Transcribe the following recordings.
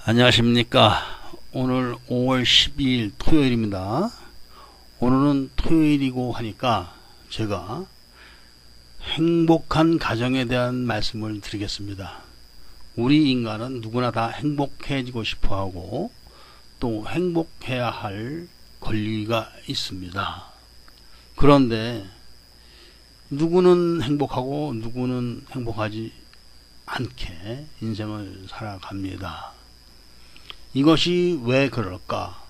안녕하십니까. 오늘 5월 12일 토요일입니다. 오늘은 토요일이고 하니까 제가 행복한 가정에 대한 말씀을 드리겠습니다. 우리 인간은 누구나 다 행복해지고 싶어 하고 또 행복해야 할 권리가 있습니다. 그런데 누구는 행복하고 누구는 행복하지 않게 인생을 살아갑니다. 이것이 왜 그럴까?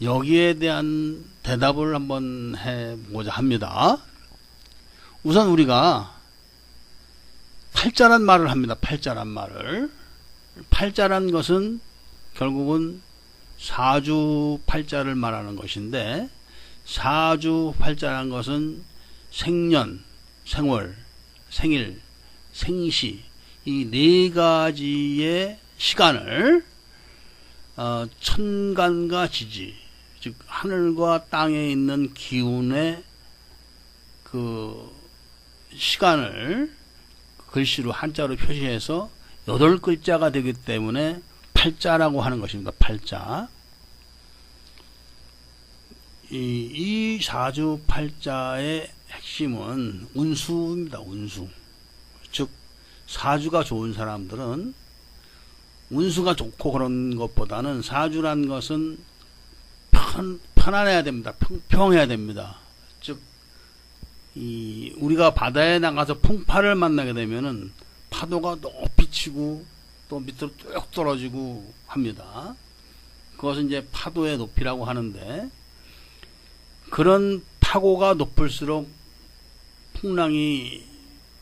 여기에 대한 대답을 한번 해보고자 합니다. 우선 우리가 팔자란 말을 합니다. 팔자란 말을. 팔자란 것은 결국은 사주팔자를 말하는 것인데, 사주팔자란 것은 생년, 생월, 생일, 생시 이 네 가지의 시간을 천간과 지지, 즉 하늘과 땅에 있는 기운의 그 시간을 글씨로 한자로 표시해서 8글자가 되기 때문에 팔자라고 하는 것입니다. 팔자. 이 사주팔자의 핵심은 운수입니다. 운수. 즉 사주가 좋은 사람들은 운수가 좋고 그런 것보다는 사주란 것은 편안해야 됩니다. 평평해야 됩니다. 즉 우리가 바다에 나가서 풍파를 만나게 되면은 파도가 높이 치고 또 밑으로 뚝 떨어지고 합니다. 그것은 이제 파도의 높이라고 하는데, 그런 파고가 높을수록 풍랑이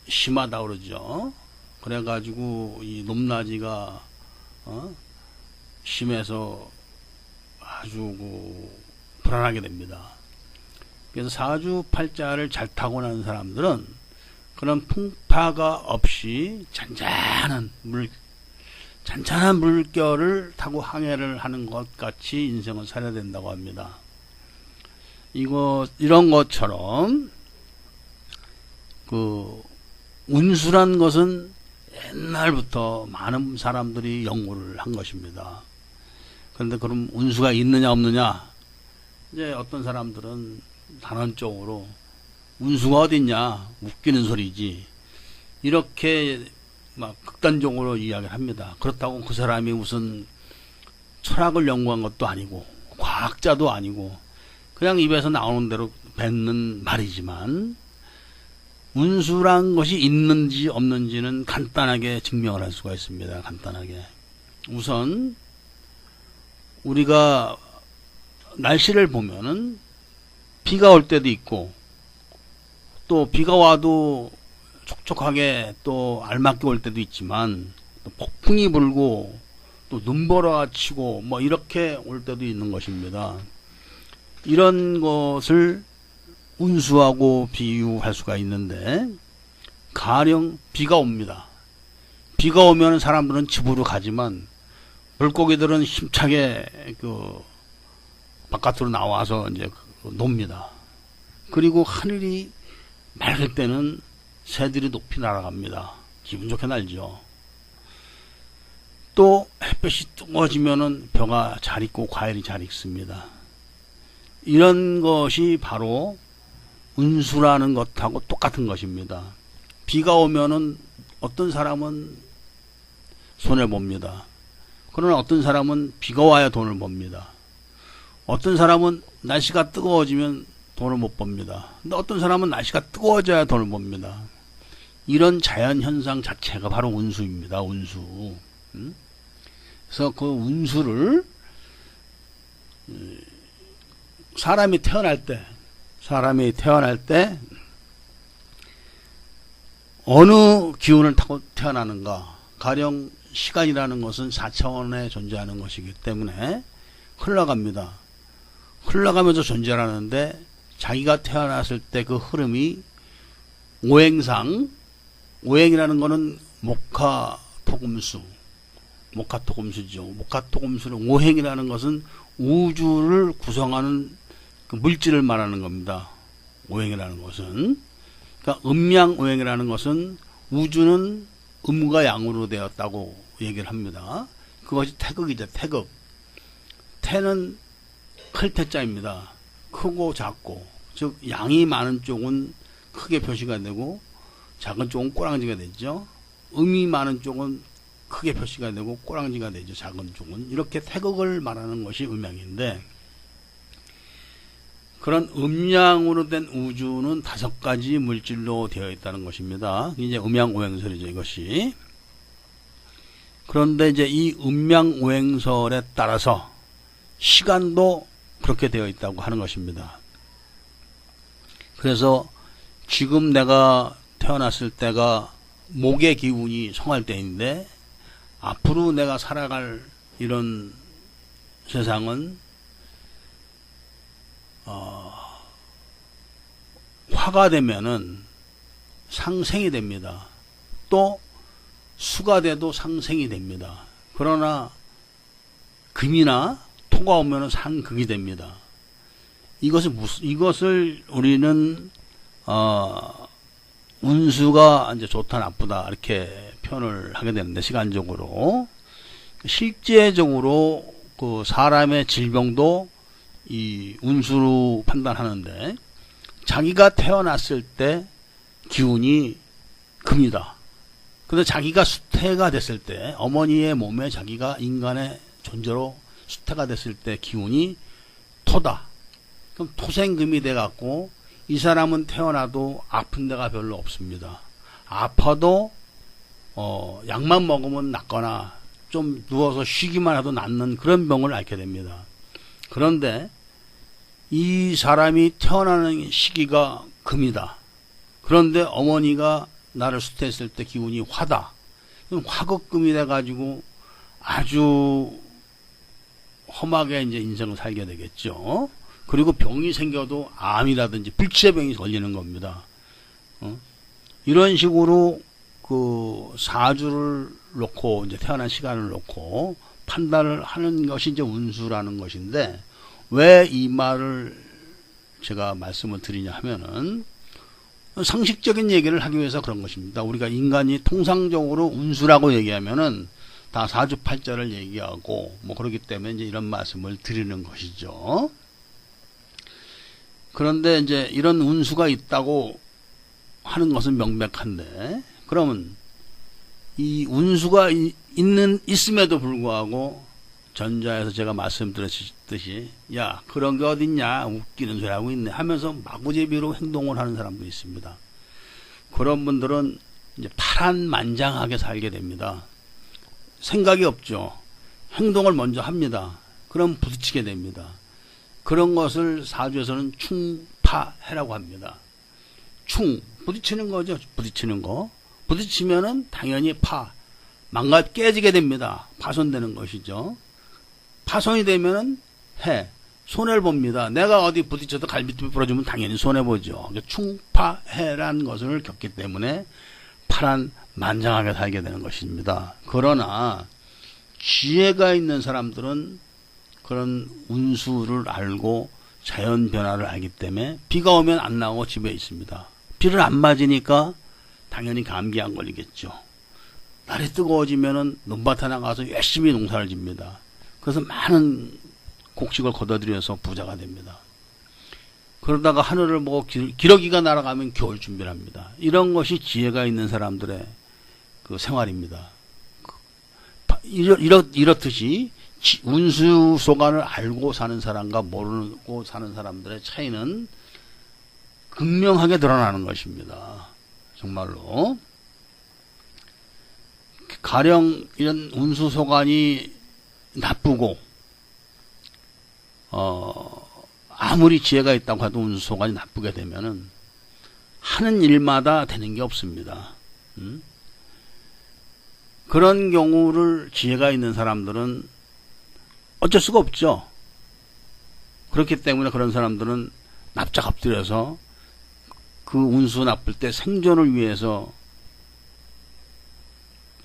심하다 그러죠. 그래가지고 이 높낮이가 심해서 아주 불안하게 됩니다. 그래서 사주팔자를 잘 타고난 사람들은 그런 풍파가 없이 잔잔한 물결을 타고 항해를 하는 것 같이 인생을 살아야 된다고 합니다. 이런 것처럼 운수란 것은 옛날부터 많은 사람들이 연구를 한 것입니다. 그런데 그럼 운수가 있느냐 없느냐? 이제 어떤 사람들은 단언적으로 운수가 어딨냐? 웃기는 소리지. 이렇게 막 극단적으로 이야기를 합니다. 그렇다고 그 사람이 무슨 철학을 연구한 것도 아니고 과학자도 아니고 그냥 입에서 나오는 대로 뱉는 말이지만, 운수란 것이 있는지 없는지는 간단하게 증명을 할 수가 있습니다. 간단하게. 우선 우리가 날씨를 보면은 비가 올 때도 있고, 또 비가 와도 촉촉하게 또 알맞게 올 때도 있지만, 또 폭풍이 불고 또 눈보라가 치고 뭐 이렇게 올 때도 있는 것입니다. 이런 것을 운수하고 비유할 수가 있는데, 가령 비가 옵니다. 비가 오면 사람들은 집으로 가지만 물고기들은 힘차게 바깥으로 나와서 이제 놉니다. 그리고 하늘이 맑을 때는 새들이 높이 날아갑니다. 기분 좋게 날죠. 또 햇볕이 뜨거워지면은 벼가 잘 익고 과일이 잘 익습니다. 이런 것이 바로 운수라는 것하고 똑같은 것입니다. 비가 오면은 어떤 사람은 손해봅니다. 그러나 어떤 사람은 비가 와야 돈을 법니다. 어떤 사람은 날씨가 뜨거워지면 돈을 못 법니다. 근데 어떤 사람은 날씨가 뜨거워져야 돈을 법니다. 이런 자연현상 자체가 바로 운수입니다. 운수. 그래서 그 운수를 사람이 태어날 때 어느 기운을 타고 태어나는가. 가령 시간이라는 것은 4차원에 존재하는 것이기 때문에 흘러갑니다. 흘러가면서 존재하는데, 자기가 태어났을 때 그 흐름이 오행상, 오행이라는 것은 목화토금수죠. 목화토금수는 오행이라는 것은 우주를 구성하는 그 물질을 말하는 겁니다. 오행이라는 것은. 그러니까 음양오행이라는 것은 우주는 음과 양으로 되었다고 얘기를 합니다. 그것이 태극이죠. 태극. 태는 클 태자입니다. 크고 작고, 즉 양이 많은 쪽은 크게 표시가 되고 작은 쪽은 꼬랑지가 되죠. 음이 많은 쪽은 크게 표시가 되고 꼬랑지가 되죠. 작은 쪽은. 이렇게 태극을 말하는 것이 음양인데, 그런 음양으로 된 우주는 5가지 물질로 되어 있다는 것입니다. 이제 음양오행설이죠, 이것이. 그런데 이제 이 음양오행설에 따라서 시간도 그렇게 되어 있다고 하는 것입니다. 그래서 지금 내가 태어났을 때가 목의 기운이 성할 때인데, 앞으로 내가 살아갈 이런 세상은 화가 되면은 상생이 됩니다. 또 수가 돼도 상생이 됩니다. 그러나 금이나 토가 오면은 상극이 됩니다. 이것을 우리는 운수가 이제 좋다 나쁘다 이렇게 표현을 하게 되는데, 시간적으로 실제적으로 그 사람의 질병도 이 운수로 판단하는데, 자기가 태어났을 때 기운이 금이다. 근데 자기가 수태가 됐을 때, 어머니의 몸에 자기가 인간의 존재로 수태가 됐을 때 기운이 토다. 그럼 토생금이 돼갖고 이 사람은 태어나도 아픈 데가 별로 없습니다. 아파도 약만 먹으면 낫거나 좀 누워서 쉬기만 해도 낫는 그런 병을 앓게 됩니다. 그런데 이 사람이 태어나는 시기가 금이다. 그런데 어머니가 나를 수태했을 때 기운이 화다. 그럼 화극금이 돼가지고 아주 험하게 이제 인생을 살게 되겠죠. 그리고 병이 생겨도 암이라든지 불치의 병이 걸리는 겁니다. 이런 식으로 그 사주를 놓고 이제 태어난 시간을 놓고 판단을 하는 것이 이제 운수라는 것인데, 왜 이 말을 제가 말씀을 드리냐 하면은 상식적인 얘기를 하기 위해서 그런 것입니다. 우리가 인간이 통상적으로 운수라고 얘기하면은 다 사주팔자를 얘기하고 뭐 그렇기 때문에 이제 이런 말씀을 드리는 것이죠. 그런데 이제 이런 운수가 있다고 하는 것은 명백한데, 그러면 이 운수가 있음에도 불구하고 전자에서 제가 말씀드렸듯이 야 그런 게 어딨냐 웃기는 소리 하고 있네 하면서 마구제비로 행동을 하는 사람도 있습니다. 그런 분들은 이제 파란만장하게 살게 됩니다. 생각이 없죠. 행동을 먼저 합니다. 그럼 부딪히게 됩니다. 그런 것을 사주에서는 충파해라고 합니다. 부딪히는 거죠. 부딪히는 거. 부딪히면은 당연히 깨지게 됩니다. 파손되는 것이죠. 파손이 되면은 손해를 봅니다. 내가 어디 부딪혀도 갈비뼈 부러지면 당연히 손해보죠. 충파해라는 것을 겪기 때문에 파란만장하게 살게 되는 것입니다. 그러나 지혜가 있는 사람들은 그런 운수를 알고 자연 변화를 알기 때문에 비가 오면 안 나오고 집에 있습니다. 비를 안 맞으니까 당연히 감기 안 걸리겠죠. 날이 뜨거워지면은 논밭에 나가서 열심히 농사를 집니다. 그래서 많은 곡식을 걷어들여서 부자가 됩니다. 그러다가 하늘을 보고 기러기가 날아가면 겨울 준비를 합니다. 이런 것이 지혜가 있는 사람들의 그 생활입니다. 이렇듯이 운수소관을 알고 사는 사람과 모르고 사는 사람들의 차이는 극명하게 드러나는 것입니다. 정말로. 가령 이런 운수소관이 나쁘고 아무리 지혜가 있다고 해도 운수소관이 나쁘게 되면은 하는 일마다 되는 게 없습니다. 그런 경우를 지혜가 있는 사람들은 어쩔 수가 없죠. 그렇기 때문에 그런 사람들은 납작 엎드려서 그 운수 나쁠 때 생존을 위해서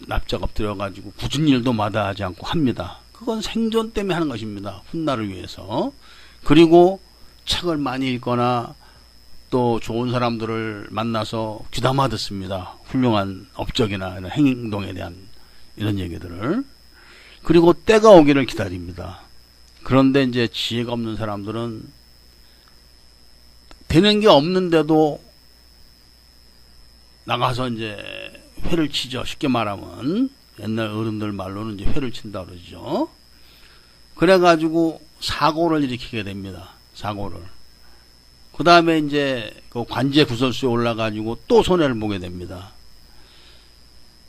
납작 엎드려 가지고 굳은 일도 마다하지 않고 합니다. 그건 생존 때문에 하는 것입니다. 훗날을 위해서. 그리고 책을 많이 읽거나 또 좋은 사람들을 만나서 귀담아 듣습니다. 훌륭한 업적이나 이런 행동에 대한 이런 얘기들을. 그리고 때가 오기를 기다립니다. 그런데 이제 지혜가 없는 사람들은 되는 게 없는데도 나가서 이제 회를 치죠. 쉽게 말하면 옛날 어른들 말로는 이제 회를 친다 그러죠. 그래가지고 사고를 일으키게 됩니다. 사고를. 그 다음에 이제 그 관제 구설수에 올라가지고 또 손해를 보게 됩니다.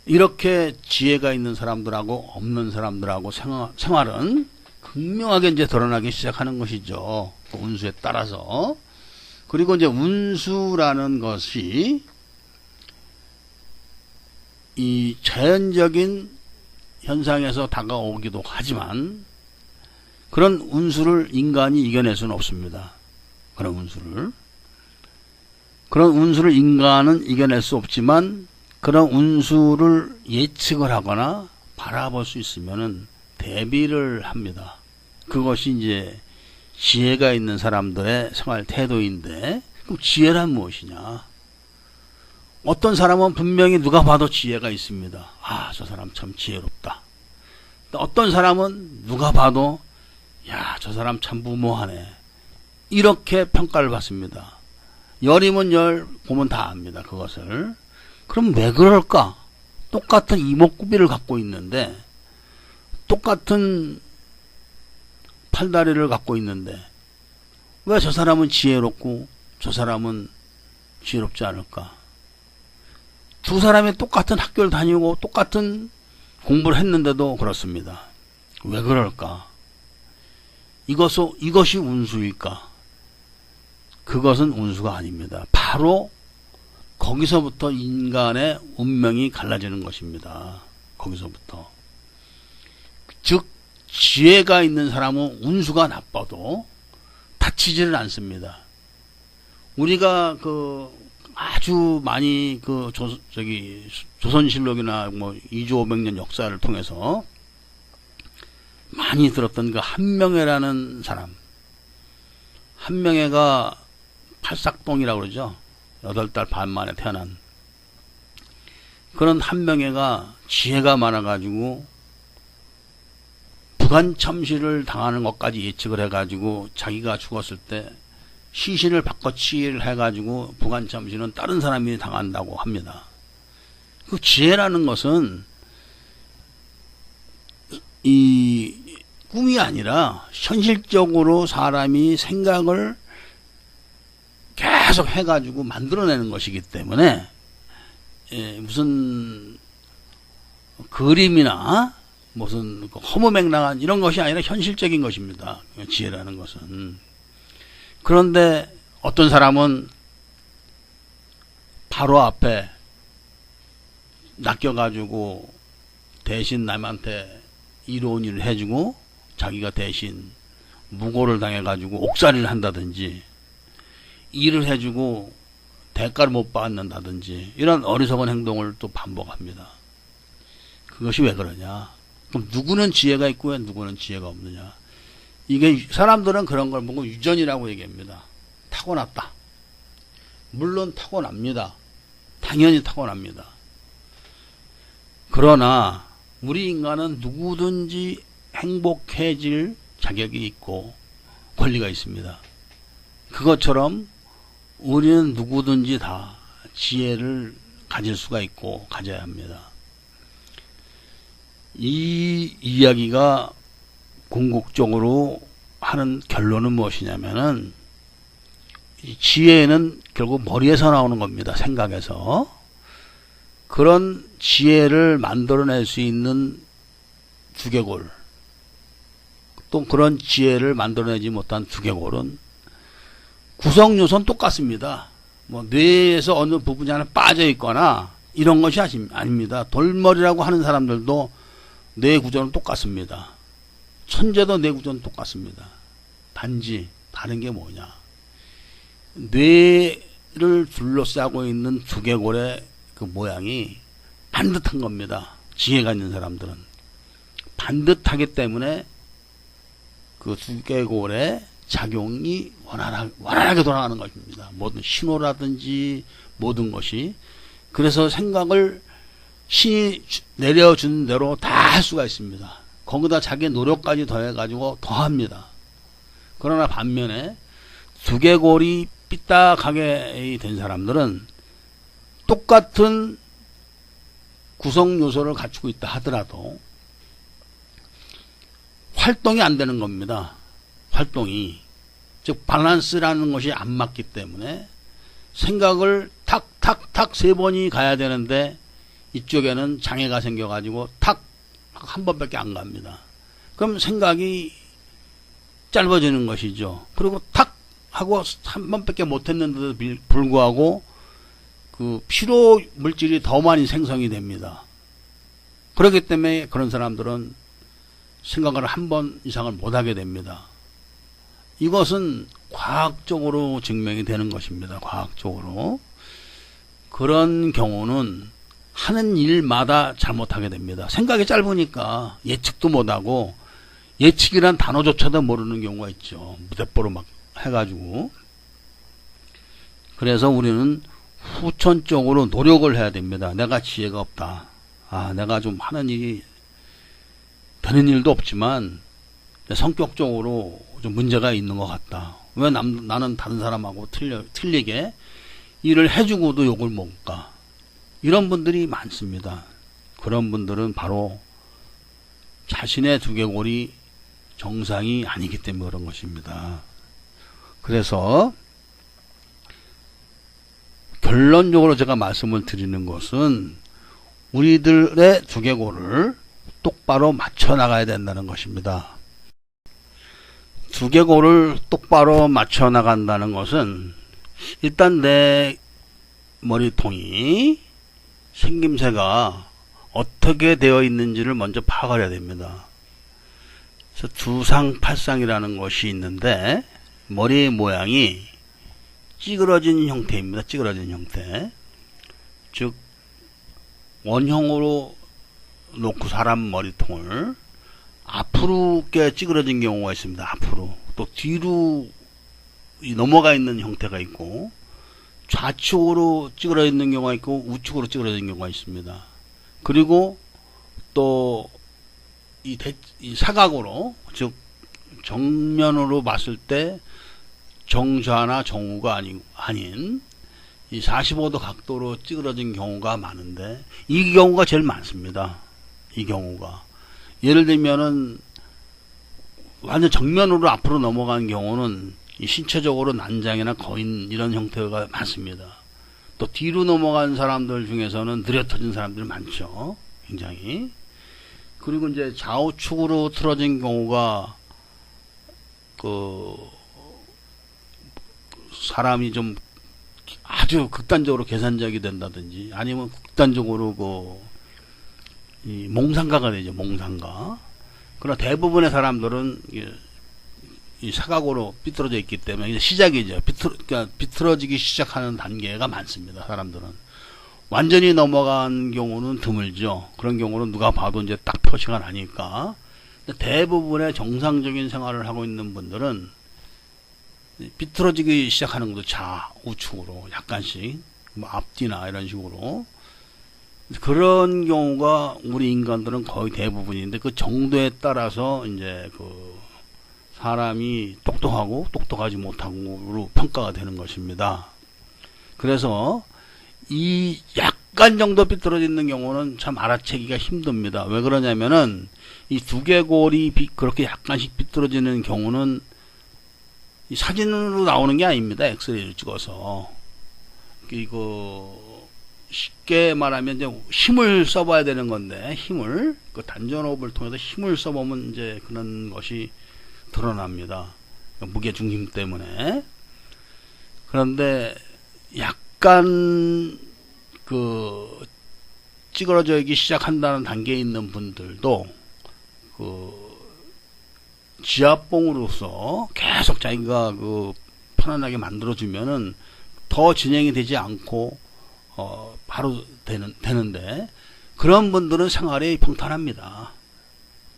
이렇게 지혜가 있는 사람들하고 없는 사람들하고 생활은 극명하게 이제 드러나기 시작하는 것이죠. 그 운수에 따라서. 그리고 이제 운수라는 것이 이 자연적인 현상에서 다가오기도 하지만 그런 운수를 인간이 이겨낼 수는 없습니다. 그런 운수를 인간은 이겨낼 수 없지만 그런 운수를 예측을 하거나 바라볼 수 있으면은 대비를 합니다. 그것이 이제 지혜가 있는 사람들의 생활 태도인데, 그럼 지혜란 무엇이냐? 어떤 사람은 분명히 누가 봐도 지혜가 있습니다. 아, 저 사람 참 지혜롭다. 어떤 사람은 누가 봐도 야, 저 사람 참 무모하네. 이렇게 평가를 받습니다. 열이면 열 보면 다 압니다. 그것을. 그럼 왜 그럴까? 똑같은 이목구비를 갖고 있는데, 똑같은 팔다리를 갖고 있는데 왜 저 사람은 지혜롭고 저 사람은 지혜롭지 않을까? 두 사람이 똑같은 학교를 다니고 똑같은 공부를 했는데도 그렇습니다. 왜 그럴까? 이것이 운수일까? 그것은 운수가 아닙니다. 바로 거기서부터 인간의 운명이 갈라지는 것입니다. 거기서부터. 즉 지혜가 있는 사람은 운수가 나빠도 다치지를 않습니다. 우리가 아주 많이 조선실록이나 뭐 2조 500년 역사를 통해서 많이 들었던 그 한명회라는 사람. 한명회가 팔삭동이라고 그러죠. 8달 반 만에 태어난 그런 한명회가 지혜가 많아가지고 부관참시를 당하는 것까지 예측을 해가지고 자기가 죽었을 때 시신을 바꿔치기를 해가지고 부관참시는 다른 사람이 당한다고 합니다. 그 지혜라는 것은 이 꿈이 아니라 현실적으로 사람이 생각을 계속 해가지고 만들어내는 것이기 때문에 무슨 그림이나 무슨 허무맹랑한 이런 것이 아니라 현실적인 것입니다. 지혜라는 것은. 그런데 어떤 사람은 바로 앞에 낚여가지고 대신 남한테 이로운 일을 해주고 자기가 대신 무고를 당해가지고 옥살이를 한다든지 일을 해주고 대가를 못 받는다든지 이런 어리석은 행동을 또 반복합니다. 그것이 왜 그러냐? 그럼 누구는 지혜가 있고 왜 누구는 지혜가 없느냐? 이게 사람들은 그런 걸 보고 유전이라고 얘기합니다. 타고났다. 물론 타고납니다. 당연히 타고납니다. 그러나 우리 인간은 누구든지 행복해질 자격이 있고 권리가 있습니다. 그것처럼 우리는 누구든지 다 지혜를 가질 수가 있고 가져야 합니다. 이 이야기가 궁극적으로 하는 결론은 무엇이냐면은 지혜는 결국 머리에서 나오는 겁니다. 생각에서. 그런 지혜를 만들어낼 수 있는 두개골, 또 그런 지혜를 만들어내지 못한 두개골은 구성 요소는 똑같습니다. 뭐 뇌에서 어느 부분이 하나 빠져 있거나 이런 것이 아닙니다. 돌머리라고 하는 사람들도 뇌 구조는 똑같습니다. 천재도 뇌 구조는 똑같습니다. 단지 다른 게 뭐냐? 뇌를 둘러싸고 있는 두개골의 그 모양이 반듯한 겁니다. 지혜가 있는 사람들은 반듯하기 때문에 그 두개골의 작용이 원활하게 돌아가는 것입니다. 모든 신호라든지 모든 것이. 그래서 생각을 신이 내려준 대로 다 할 수가 있습니다. 거기다 자기 노력까지 더해가지고 더합니다. 그러나 반면에 두개골이 삐딱하게 된 사람들은 똑같은 구성 요소를 갖추고 있다 하더라도 활동이 안 되는 겁니다. 활동이. 즉 밸런스라는 것이 안 맞기 때문에 생각을 탁탁탁 3번이 가야 되는데 이쪽에는 장애가 생겨가지고 탁 한 번밖에 안 갑니다. 그럼 생각이 짧아지는 것이죠. 그리고 탁 하고 한 번밖에 못했는데도 불구하고 그 피로 물질이 더 많이 생성이 됩니다. 그렇기 때문에 그런 사람들은 생각을 한 번 이상을 못하게 됩니다. 이것은 과학적으로 증명이 되는 것입니다. 과학적으로. 그런 경우는 하는 일마다 잘못하게 됩니다. 생각이 짧으니까 예측도 못하고 예측이란 단어조차도 모르는 경우가 있죠. 무대뽀로 막 해가지고. 그래서 우리는 후천적으로 노력을 해야 됩니다. 내가 지혜가 없다. 내가 좀 하는 일이 되는 일도 없지만 성격적으로 좀 문제가 있는 것 같다. 왜 나는 다른 사람하고 틀리게 일을 해주고도 욕을 먹을까? 이런 분들이 많습니다. 그런 분들은 바로 자신의 두개골이 정상이 아니기 때문에 그런 것입니다. 그래서 결론적으로 제가 말씀을 드리는 것은 우리들의 두개골을 똑바로 맞춰 나가야 된다는 것입니다. 두개골을 똑바로 맞춰 나간다는 것은 일단 내 머리통이 생김새가 어떻게 되어 있는지를 먼저 파악을 해야 됩니다. 그래서 두상팔상이라는 것이 있는데 머리 모양이 찌그러진 형태입니다. 찌그러진 형태. 즉 원형으로 놓고 사람 머리통을 앞으로 꽤 찌그러진 경우가 있습니다. 앞으로. 또 뒤로 넘어가 있는 형태가 있고 좌측으로 찌그러 있는 경우가 있고 우측으로 찌그러진 경우가 있습니다. 그리고 또 이 사각으로, 즉 정면으로 봤을 때 정좌나 정우가 아닌 이 45도 각도로 찌그러진 경우가 많은데 이 경우가 제일 많습니다. 이 경우가 예를 들면은 완전 정면으로 앞으로 넘어간 경우는 이 신체적으로 난장이나 거인 이런 형태가 많습니다. 또 뒤로 넘어간 사람들 중에서는 느려터진 사람들이 많죠. 굉장히. 그리고 이제 좌우측으로 틀어진 경우가 사람이 좀 아주 극단적으로 계산적이 된다든지 아니면 극단적으로 이 몽상가가 되죠. 몽상가. 그러나 대부분의 사람들은 이 사각으로 삐뚤어져 있기 때문에 이제 시작이죠. 그러니까 비틀어지기 시작하는 단계가 많습니다. 사람들은. 완전히 넘어간 경우는 드물죠. 그런 경우는 누가 봐도 이제 딱 표시가 나니까. 대부분의 정상적인 생활을 하고 있는 분들은 비틀어지기 시작하는 것도 우측으로 약간씩 뭐 앞뒤나 이런 식으로 그런 경우가 우리 인간들은 거의 대부분인데 그 정도에 따라서 이제 사람이 똑똑하고 똑똑하지 못하고로 평가가 되는 것입니다. 그래서 이 약간 정도 삐뚤어져 있는 경우는 참 알아채기가 힘듭니다. 왜 그러냐면은 이 두개골이 그렇게 약간씩 삐뚤어지는 경우는 이 사진으로 나오는 게 아닙니다. 엑스레이를 찍어서. 이거 쉽게 말하면 이제 힘을 써봐야 되는 건데 힘을 단전호흡을 통해서 힘을 써보면 이제 그런 것이 드러납니다. 무게 중심 때문에. 그런데 약간 찌그러져기 시작한다는 단계에 있는 분들도 지압봉으로서 계속 자기가 편안하게 만들어주면은 더 진행이 되지 않고 바로 되는데 그런 분들은 생활이 평탄합니다.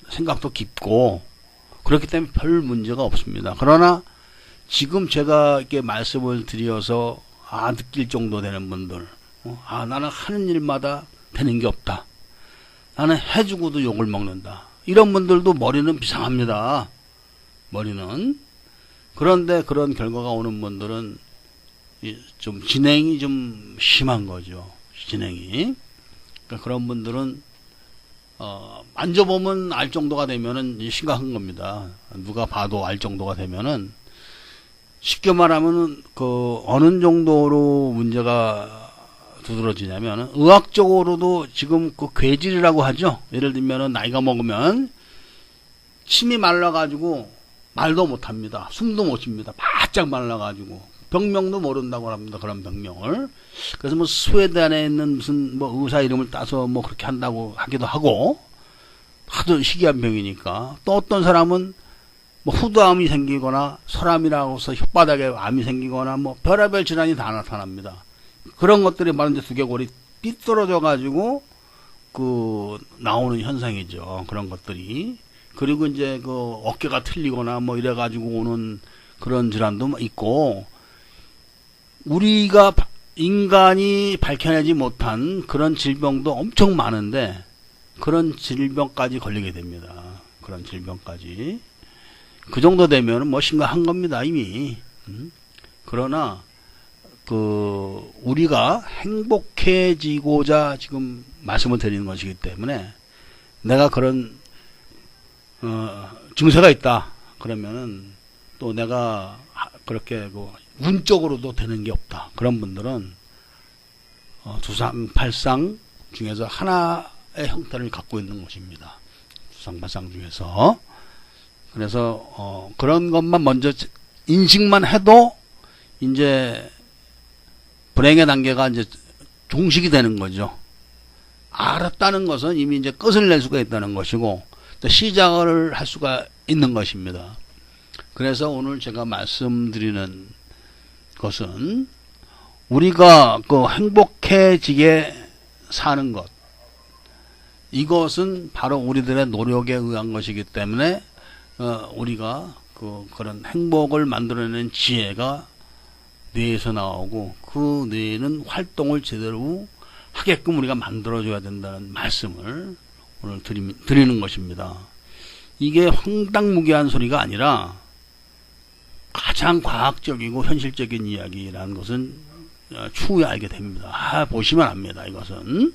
생각도 깊고 그렇기 때문에 별 문제가 없습니다. 그러나 지금 제가 이렇게 말씀을 드려서 느낄 정도 되는 분들, 나는 하는 일마다 되는 게 없다. 나는 해주고도 욕을 먹는다. 이런 분들도 머리는 비상합니다. 머리는. 그런데 그런 결과가 오는 분들은 좀 진행이 좀 심한 거죠. 진행이. 그러니까 그런 분들은 만져보면 알 정도가 되면은 심각한 겁니다. 누가 봐도 알 정도가 되면은 쉽게 말하면은 어느 정도로 문제가 두드러지냐면 의학적으로도 지금 괴질이라고 하죠. 예를 들면은 나이가 먹으면 침이 말라가지고 말도 못합니다. 숨도 못 쉽니다. 바짝 말라가지고 병명도 모른다고 합니다. 그런 병명을. 그래서 뭐 스웨덴에 있는 무슨 뭐 의사 이름을 따서 뭐 그렇게 한다고 하기도 하고 하도 희귀한 병이니까. 또 어떤 사람은 뭐 후두암이 생기거나 설암이라고 해서 혓바닥에 암이 생기거나 뭐 별의별 질환이 다 나타납니다. 그런 것들이 바로 이제 두개골이 삐뚤어져 가지고 나오는 현상이죠. 그런 것들이. 그리고 이제 어깨가 틀리거나 뭐 이래 가지고 오는 그런 질환도 있고, 우리가 인간이 밝혀내지 못한 그런 질병도 엄청 많은데 그런 질병까지 걸리게 됩니다. 그런 질병까지. 그 정도 되면 뭐 심각한 겁니다, 이미. 그러나 우리가 행복해지고자 지금 말씀을 드리는 것이기 때문에, 내가 그런 증세가 있다 그러면은 또 내가 그렇게 운적으로도 되는 게 없다, 그런 분들은 두상팔상 중에서 하나의 형태를 갖고 있는 것입니다. 두상팔상 중에서. 그래서 그런 것만 먼저 인식만 해도 이제 불행의 단계가 이제 종식이 되는 거죠. 알았다는 것은 이미 이제 끝을 낼 수가 있다는 것이고, 또 시작을 할 수가 있는 것입니다. 그래서 오늘 제가 말씀드리는 것은, 우리가 행복해지게 사는 것, 이것은 바로 우리들의 노력에 의한 것이기 때문에 우리가 그런 행복을 만들어내는 지혜가 뇌에서 나오고, 그 뇌는 활동을 제대로 하게끔 우리가 만들어줘야 된다는 말씀을 오늘 드리는 것입니다. 이게 황당무계한 소리가 아니라 가장 과학적이고 현실적인 이야기라는 것은 추후에 알게 됩니다. 보시면 압니다, 이것은.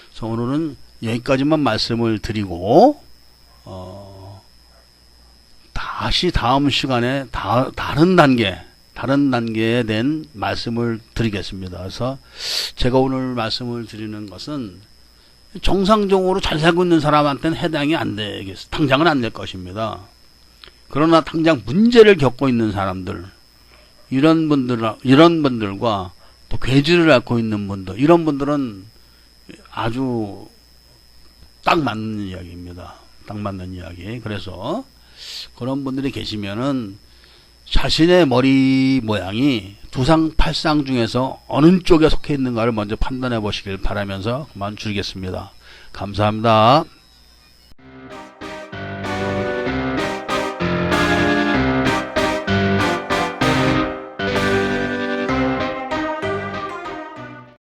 그래서 오늘은 여기까지만 말씀을 드리고, 다시 다음 시간에 다른 단계에 대한 말씀을 드리겠습니다. 그래서 제가 오늘 말씀을 드리는 것은 정상적으로 잘 살고 있는 사람한테는 해당이 안 되겠어요. 당장은 안 될 것입니다. 그러나 당장 문제를 겪고 있는 사람들, 이런 분들과 또 괴질을 앓고 있는 분들, 이런 분들은 아주 딱 맞는 이야기입니다. 딱 맞는 이야기. 그래서 그런 분들이 계시면은 자신의 머리 모양이 두상팔상 중에서 어느 쪽에 속해 있는가를 먼저 판단해 보시길 바라면서 그만 줄이겠습니다. 감사합니다.